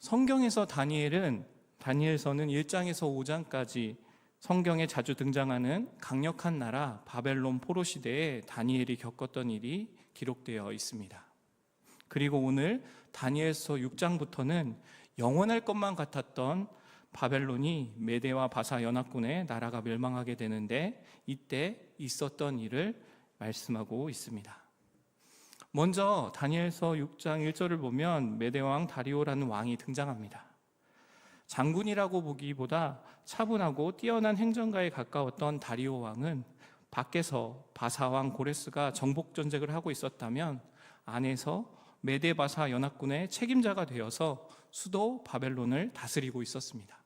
성경에서 다니엘서는 1장에서 5장까지 성경에 자주 등장하는 강력한 나라 바벨론 포로 시대에 다니엘이 겪었던 일이 기록되어 있습니다. 그리고 오늘 다니엘서 6장부터는 영원할 것만 같았던 바벨론이 메대와 바사 연합군의 나라가 멸망하게 되는데 이때 있었던 일을 말씀하고 있습니다. 먼저 다니엘서 6장 1절을 보면 메대왕 다리오라는 왕이 등장합니다. 장군이라고 보기보다 차분하고 뛰어난 행정가에 가까웠던 다리오 왕은 밖에서 바사왕 고레스가 정복 전쟁을 하고 있었다면 안에서 메대 바사 연합군의 책임자가 되어서 수도 바벨론을 다스리고 있었습니다.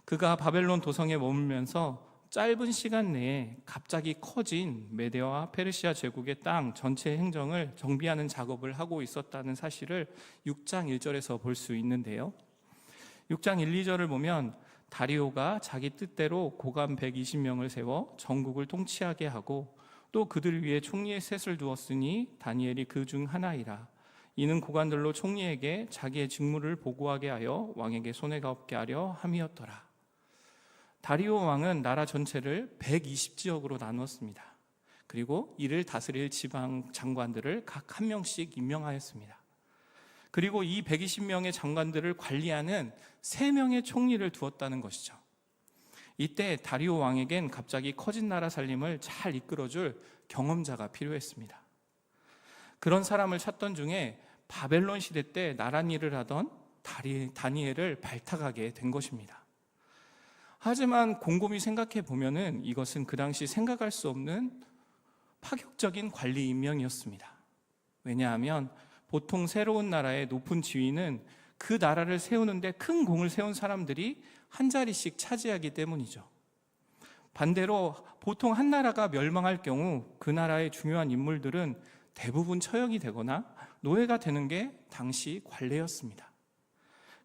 그가 바벨론 도성에 머물면서 짧은 시간 내에 갑자기 커진 메대와 페르시아 제국의 땅 전체 행정을 정비하는 작업을 하고 있었다는 사실을 6장 1절에서 볼 수 있는데요. 6장 1, 2절을 보면 다리오가 자기 뜻대로 고관 120명을 세워 전국을 통치하게 하고 또 그들 위에 총리의 셋을 두었으니 다니엘이 그 중 하나이라. 이는 고관들로 총리에게 자기의 직무를 보고하게 하여 왕에게 손해가 없게 하려 함이었더라. 다리오 왕은 나라 전체를 120지역으로 나누었습니다. 그리고 이를 다스릴 지방 장관들을 각 한 명씩 임명하였습니다. 그리고 이 120명의 장관들을 관리하는 3명의 총리를 두었다는 것이죠. 이때 다리오 왕에겐 갑자기 커진 나라 살림을 잘 이끌어줄 경험자가 필요했습니다. 그런 사람을 찾던 중에 바벨론 시대 때 나란 일을 하던 다니엘을 발탁하게 된 것입니다. 하지만 곰곰이 생각해 보면은 이것은 그 당시 생각할 수 없는 파격적인 관리 임명이었습니다. 왜냐하면 보통 새로운 나라의 높은 지위는 그 나라를 세우는데 큰 공을 세운 사람들이 한 자리씩 차지하기 때문이죠. 반대로 보통 한 나라가 멸망할 경우 그 나라의 중요한 인물들은 대부분 처형이 되거나 노예가 되는 게 당시 관례였습니다.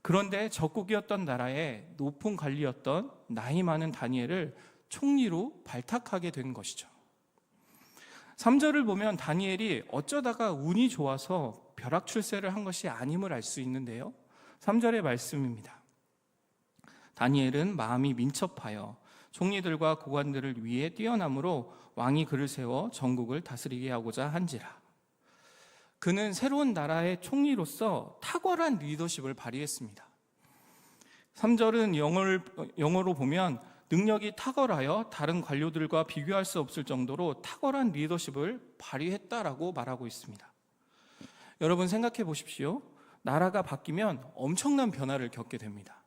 그런데 적국이었던 나라의 높은 관리였던 나이 많은 다니엘을 총리로 발탁하게 된 것이죠. 3절을 보면 다니엘이 어쩌다가 운이 좋아서 벼락 출세를 한 것이 아님을 알 수 있는데요. 3절의 말씀입니다. 다니엘은 마음이 민첩하여 총리들과 고관들을 위해 뛰어남으로 왕이 그를 세워 전국을 다스리게 하고자 한지라. 그는 새로운 나라의 총리로서 탁월한 리더십을 발휘했습니다. 3절은 영어로 보면 능력이 탁월하여 다른 관료들과 비교할 수 없을 정도로 탁월한 리더십을 발휘했다라고 말하고 있습니다. 여러분 생각해 보십시오. 나라가 바뀌면 엄청난 변화를 겪게 됩니다.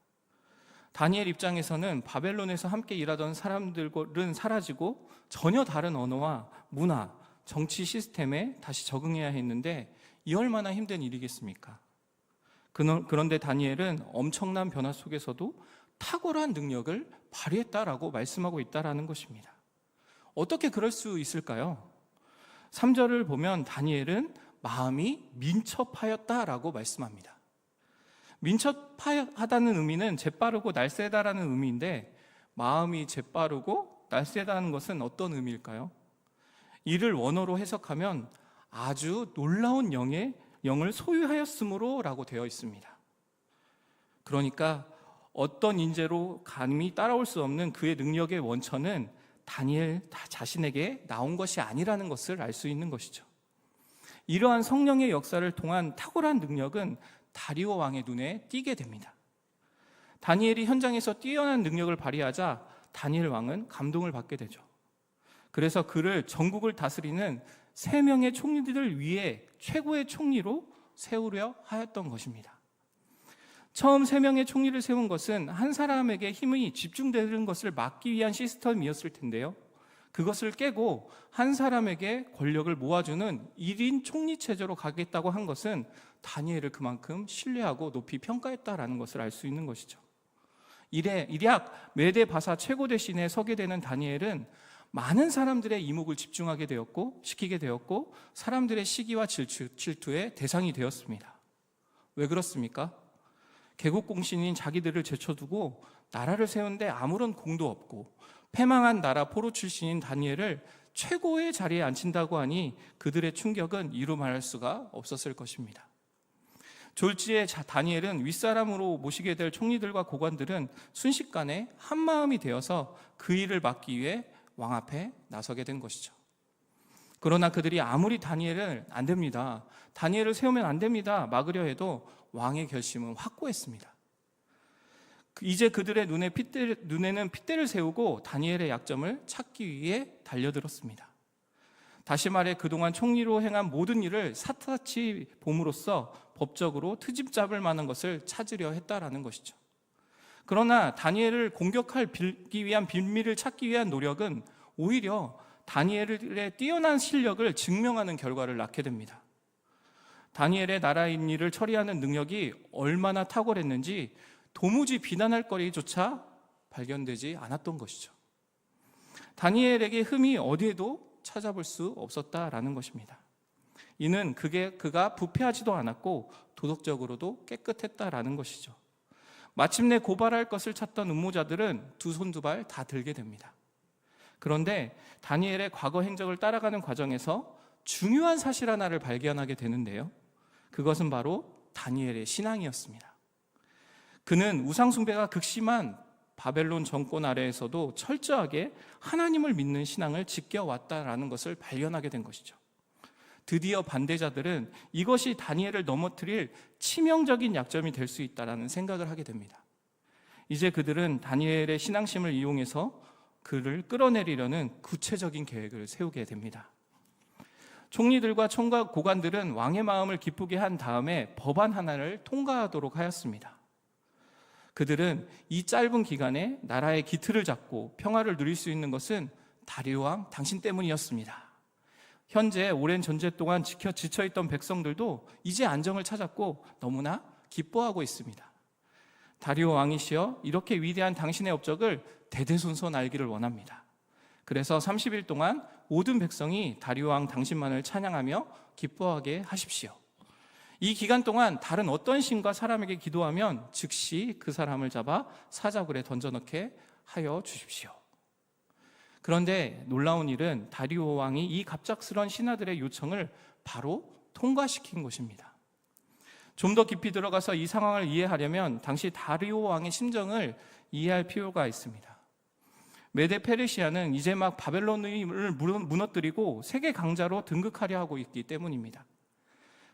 다니엘 입장에서는 바벨론에서 함께 일하던 사람들은 사라지고 전혀 다른 언어와 문화, 정치 시스템에 다시 적응해야 했는데 이 얼마나 힘든 일이겠습니까? 그런데 다니엘은 엄청난 변화 속에서도 탁월한 능력을 발휘했다라고 말씀하고 있다라는 것입니다. 어떻게 그럴 수 있을까요? 3절을 보면 다니엘은 마음이 민첩하였다라고 말씀합니다. 민첩하다는 의미는 재빠르고 날쌔다라는 의미인데 마음이 재빠르고 날쌔다는 것은 어떤 의미일까요? 이를 원어로 해석하면 아주 놀라운 영을 소유하였으므로 라고 되어 있습니다. 그러니까 어떤 인재로 감히 따라올 수 없는 그의 능력의 원천은 다니엘 자신에게 나온 것이 아니라는 것을 알 수 있는 것이죠. 이러한 성령의 역사를 통한 탁월한 능력은 다리오 왕의 눈에 띄게 됩니다. 다니엘이 현장에서 뛰어난 능력을 발휘하자 다니엘 왕은 감동을 받게 되죠. 그래서 그를 전국을 다스리는 3명의 총리들을 위해 최고의 총리로 세우려 하였던 것입니다. 처음 3명의 총리를 세운 것은 한 사람에게 힘이 집중되는 것을 막기 위한 시스템이었을 텐데요. 그것을 깨고 한 사람에게 권력을 모아주는 1인 총리 체제로 가겠다고 한 것은 다니엘을 그만큼 신뢰하고 높이 평가했다라는 것을 알 수 있는 것이죠. 일약 메대 바사 최고 대신에 서게 되는 다니엘은 많은 사람들의 이목을 시키게 되었고 사람들의 시기와 질투의 대상이 되었습니다. 왜 그렇습니까? 개국공신인 자기들을 제쳐두고 나라를 세우는데 아무런 공도 없고 패망한 나라 포로 출신인 다니엘을 최고의 자리에 앉힌다고 하니 그들의 충격은 이루 말할 수가 없었을 것입니다. 졸지에 다니엘은 윗사람으로 모시게 될 총리들과 고관들은 순식간에 한마음이 되어서 그 일을 막기 위해 왕 앞에 나서게 된 것이죠. 그러나 그들이 아무리 다니엘을 안 됩니다, 다니엘을 세우면 안 됩니다 막으려 해도 왕의 결심은 확고했습니다. 이제 그들의 눈에는 핏대를 세우고 다니엘의 약점을 찾기 위해 달려들었습니다. 다시 말해 그동안 총리로 행한 모든 일을 샅샅이 봄으로써 법적으로 트집 잡을 만한 것을 찾으려 했다라는 것이죠. 그러나 다니엘을 공격하기 위한 빌미를 찾기 위한 노력은 오히려 다니엘의 뛰어난 실력을 증명하는 결과를 낳게 됩니다. 다니엘의 나라의 일을 처리하는 능력이 얼마나 탁월했는지 도무지 비난할 거리조차 발견되지 않았던 것이죠. 다니엘에게 흠이 어디에도 찾아볼 수 없었다라는 것입니다. 이는 그가 부패하지도 않았고 도덕적으로도 깨끗했다라는 것이죠. 마침내 고발할 것을 찾던 음모자들은 두 손 두 발 다 들게 됩니다. 그런데 다니엘의 과거 행적을 따라가는 과정에서 중요한 사실 하나를 발견하게 되는데요, 그것은 바로 다니엘의 신앙이었습니다. 그는 우상숭배가 극심한 바벨론 정권 아래에서도 철저하게 하나님을 믿는 신앙을 지켜왔다라는 것을 발견하게 된 것이죠. 드디어 반대자들은 이것이 다니엘을 넘어뜨릴 치명적인 약점이 될 수 있다는 생각을 하게 됩니다. 이제 그들은 다니엘의 신앙심을 이용해서 그를 끌어내리려는 구체적인 계획을 세우게 됩니다. 총리들과 총각 고관들은 왕의 마음을 기쁘게 한 다음에 법안 하나를 통과하도록 하였습니다. 그들은 이 짧은 기간에 나라의 기틀을 잡고 평화를 누릴 수 있는 것은 다리오 왕 당신 때문이었습니다. 현재 오랜 전쟁 동안 지쳐있던 백성들도 이제 안정을 찾았고 너무나 기뻐하고 있습니다. 다리오 왕이시여, 이렇게 위대한 당신의 업적을 대대손손 알기를 원합니다. 그래서 30일 동안 모든 백성이 다리오 왕 당신만을 찬양하며 기뻐하게 하십시오. 이 기간 동안 다른 어떤 신과 사람에게 기도하면 즉시 그 사람을 잡아 사자굴에 던져넣게 하여 주십시오. 그런데 놀라운 일은 다리오 왕이 이 갑작스런 신하들의 요청을 바로 통과시킨 것입니다. 좀 더 깊이 들어가서 이 상황을 이해하려면 당시 다리오 왕의 심정을 이해할 필요가 있습니다. 메데 페르시아는 이제 막 바벨론을 무너뜨리고 세계 강자로 등극하려 하고 있기 때문입니다.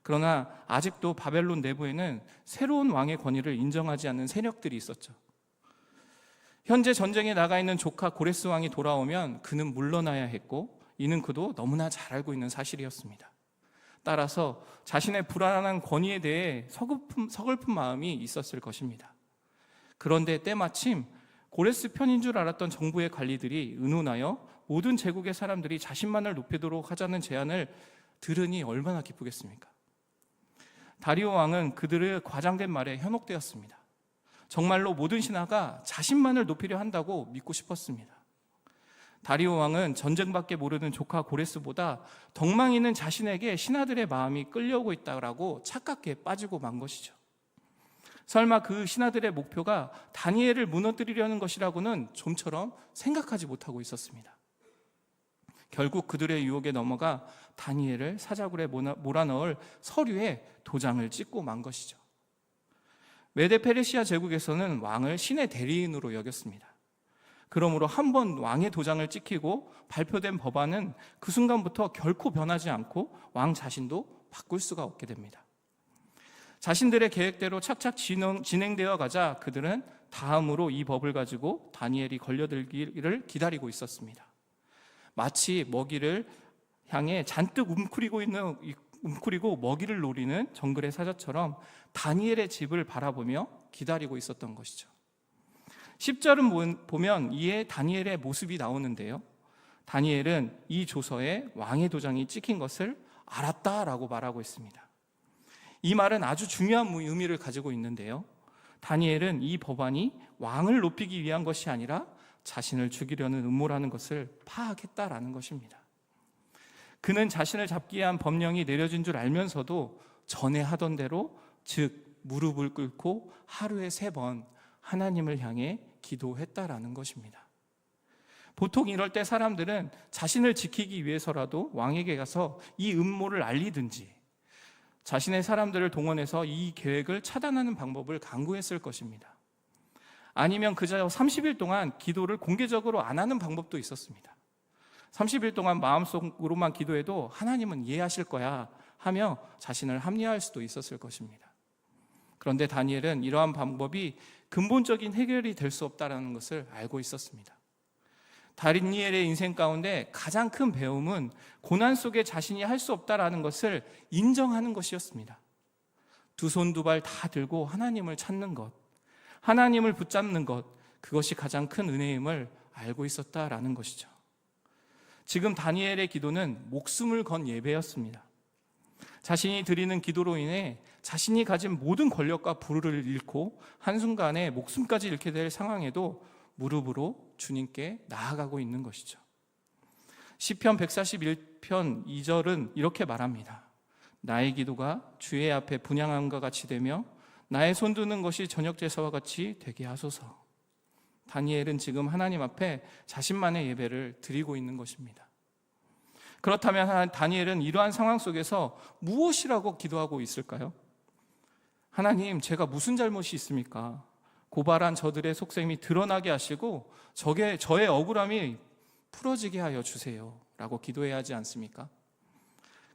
그러나 아직도 바벨론 내부에는 새로운 왕의 권위를 인정하지 않는 세력들이 있었죠. 현재 전쟁에 나가 있는 조카 고레스 왕이 돌아오면 그는 물러나야 했고, 이는 그도 너무나 잘 알고 있는 사실이었습니다. 따라서 자신의 불안한 권위에 대해 서글픈 마음이 있었을 것입니다. 그런데 때마침 고레스 편인 줄 알았던 정부의 관리들이 의논하여 모든 제국의 사람들이 자신만을 높이도록 하자는 제안을 들으니 얼마나 기쁘겠습니까? 다리오 왕은 그들의 과장된 말에 현혹되었습니다. 정말로 모든 신하가 자신만을 높이려 한다고 믿고 싶었습니다. 다리오 왕은 전쟁밖에 모르는 조카 고레스보다 덕망 있는 자신에게 신하들의 마음이 끌려오고 있다고 착각에 빠지고 만 것이죠. 설마 그 신하들의 목표가 다니엘을 무너뜨리려는 것이라고는 좀처럼 생각하지 못하고 있었습니다. 결국 그들의 유혹에 넘어가 다니엘을 사자굴에 몰아넣을 서류에 도장을 찍고 만 것이죠. 메데 페르시아 제국에서는 왕을 신의 대리인으로 여겼습니다. 그러므로 한 번 왕의 도장을 찍히고 발표된 법안은 그 순간부터 결코 변하지 않고 왕 자신도 바꿀 수가 없게 됩니다. 자신들의 계획대로 착착 진행되어 가자 그들은 다음으로 이 법을 가지고 다니엘이 걸려들기를 기다리고 있었습니다. 마치 먹이를 향해 잔뜩 움크리고 먹이를 노리는 정글의 사자처럼 다니엘의 집을 바라보며 기다리고 있었던 것이죠. 10절은 보면 이에 다니엘의 모습이 나오는데요, 다니엘은 이 조서에 왕의 도장이 찍힌 것을 알았다라고 말하고 있습니다. 이 말은 아주 중요한 의미를 가지고 있는데요, 다니엘은 이 법안이 왕을 높이기 위한 것이 아니라 자신을 죽이려는 음모라는 것을 파악했다라는 것입니다. 그는 자신을 잡기 위한 법령이 내려진 줄 알면서도 전에 하던 대로, 즉 무릎을 꿇고 하루에 3번 하나님을 향해 기도했다라는 것입니다. 보통 이럴 때 사람들은 자신을 지키기 위해서라도 왕에게 가서 이 음모를 알리든지 자신의 사람들을 동원해서 이 계획을 차단하는 방법을 강구했을 것입니다. 아니면 그저 30일 동안 기도를 공개적으로 안 하는 방법도 있었습니다. 30일 동안 마음속으로만 기도해도 하나님은 이해하실 거야 하며 자신을 합리화할 수도 있었을 것입니다. 그런데 다니엘은 이러한 방법이 근본적인 해결이 될 수 없다는 것을 알고 있었습니다. 다니엘의 인생 가운데 가장 큰 배움은 고난 속에 자신이 할 수 없다라는 것을 인정하는 것이었습니다. 두 손 두 발 다 들고 하나님을 찾는 것, 하나님을 붙잡는 것, 그것이 가장 큰 은혜임을 알고 있었다라는 것이죠. 지금 다니엘의 기도는 목숨을 건 예배였습니다. 자신이 드리는 기도로 인해 자신이 가진 모든 권력과 부를 잃고 한순간에 목숨까지 잃게 될 상황에도 무릎으로 주님께 나아가고 있는 것이죠. 시편 141편 2절은 이렇게 말합니다. 나의 기도가 주의 앞에 분향함과 같이 되며 나의 손드는 것이 저녁 제사와 같이 되게 하소서. 다니엘은 지금 하나님 앞에 자신만의 예배를 드리고 있는 것입니다. 그렇다면 다니엘은 이러한 상황 속에서 무엇이라고 기도하고 있을까요? 하나님, 제가 무슨 잘못이 있습니까? 고발한 저들의 속셈이 드러나게 하시고 저의 억울함이 풀어지게 하여 주세요 라고 기도해야 하지 않습니까?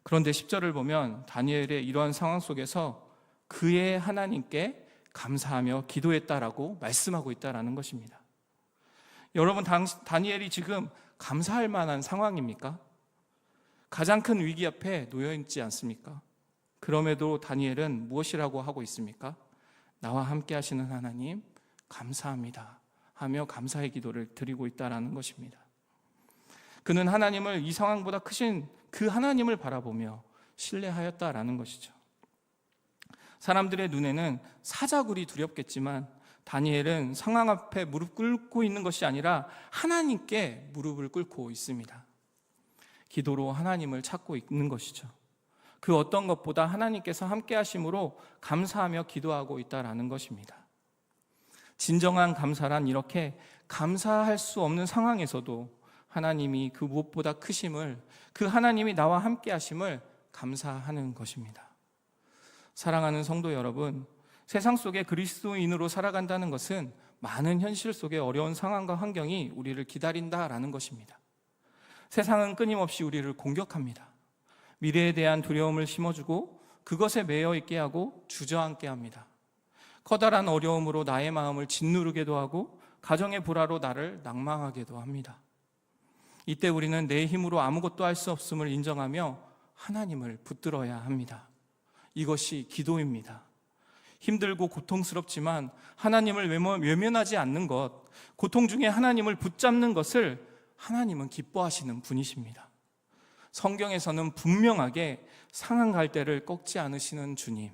그런데 10절을 보면 다니엘의 이러한 상황 속에서 그의 하나님께 감사하며 기도했다라고 말씀하고 있다라는 것입니다. 여러분, 다니엘이 지금 감사할 만한 상황입니까? 가장 큰 위기 앞에 놓여 있지 않습니까? 그럼에도 다니엘은 무엇이라고 하고 있습니까? 나와 함께 하시는 하나님 감사합니다 하며 감사의 기도를 드리고 있다는 것입니다. 그는 하나님을, 이 상황보다 크신 그 하나님을 바라보며 신뢰하였다라는 것이죠. 사람들의 눈에는 사자굴이 두렵겠지만 다니엘은 상황 앞에 무릎 꿇고 있는 것이 아니라 하나님께 무릎을 꿇고 있습니다. 기도로 하나님을 찾고 있는 것이죠. 그 어떤 것보다 하나님께서 함께 하심으로 감사하며 기도하고 있다라는 것입니다. 진정한 감사란 이렇게 감사할 수 없는 상황에서도 하나님이 그 무엇보다 크심을, 그 하나님이 나와 함께 하심을 감사하는 것입니다. 사랑하는 성도 여러분, 세상 속에 그리스도인으로 살아간다는 것은 많은 현실 속의 어려운 상황과 환경이 우리를 기다린다라는 것입니다. 세상은 끊임없이 우리를 공격합니다. 미래에 대한 두려움을 심어주고 그것에 매여 있게 하고 주저앉게 합니다. 커다란 어려움으로 나의 마음을 짓누르게도 하고 가정의 불화로 나를 낭망하게도 합니다. 이때 우리는 내 힘으로 아무것도 할 수 없음을 인정하며 하나님을 붙들어야 합니다. 이것이 기도입니다. 힘들고 고통스럽지만 하나님을 외면하지 않는 것, 고통 중에 하나님을 붙잡는 것을 하나님은 기뻐하시는 분이십니다. 성경에서는 분명하게 상한 갈대를 꺾지 않으시는 주님,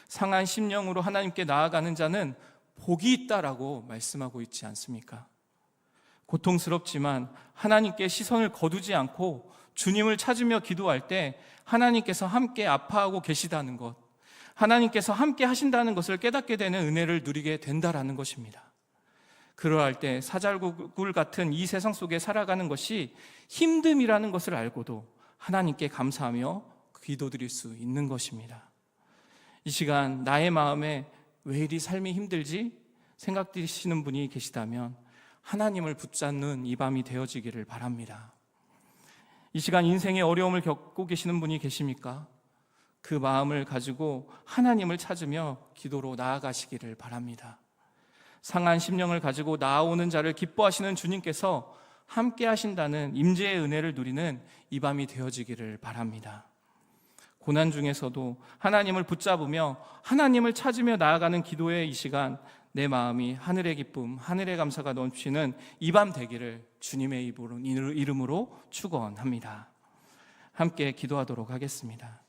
상한 심령으로 하나님께 나아가는 자는 복이 있다라고 말씀하고 있지 않습니까? 고통스럽지만 하나님께 시선을 거두지 않고 주님을 찾으며 기도할 때 하나님께서 함께 아파하고 계시다는 것, 하나님께서 함께 하신다는 것을 깨닫게 되는 은혜를 누리게 된다라는 것입니다. 그러할 때 사자굴 같은 이 세상 속에 살아가는 것이 힘듦이라는 것을 알고도 하나님께 감사하며 기도드릴 수 있는 것입니다. 이 시간 나의 마음에 왜 이리 삶이 힘들지 생각되시는 분이 계시다면 하나님을 붙잡는 이 밤이 되어지기를 바랍니다. 이 시간 인생의 어려움을 겪고 계시는 분이 계십니까? 그 마음을 가지고 하나님을 찾으며 기도로 나아가시기를 바랍니다. 상한 심령을 가지고 나아오는 자를 기뻐하시는 주님께서 함께 하신다는 임재의 은혜를 누리는 이 밤이 되어지기를 바랍니다. 고난 중에서도 하나님을 붙잡으며 하나님을 찾으며 나아가는 기도의 이 시간, 내 마음이 하늘의 기쁨, 하늘의 감사가 넘치는 이 밤 되기를 주님의 이름으로 축원합니다. 함께 기도하도록 하겠습니다.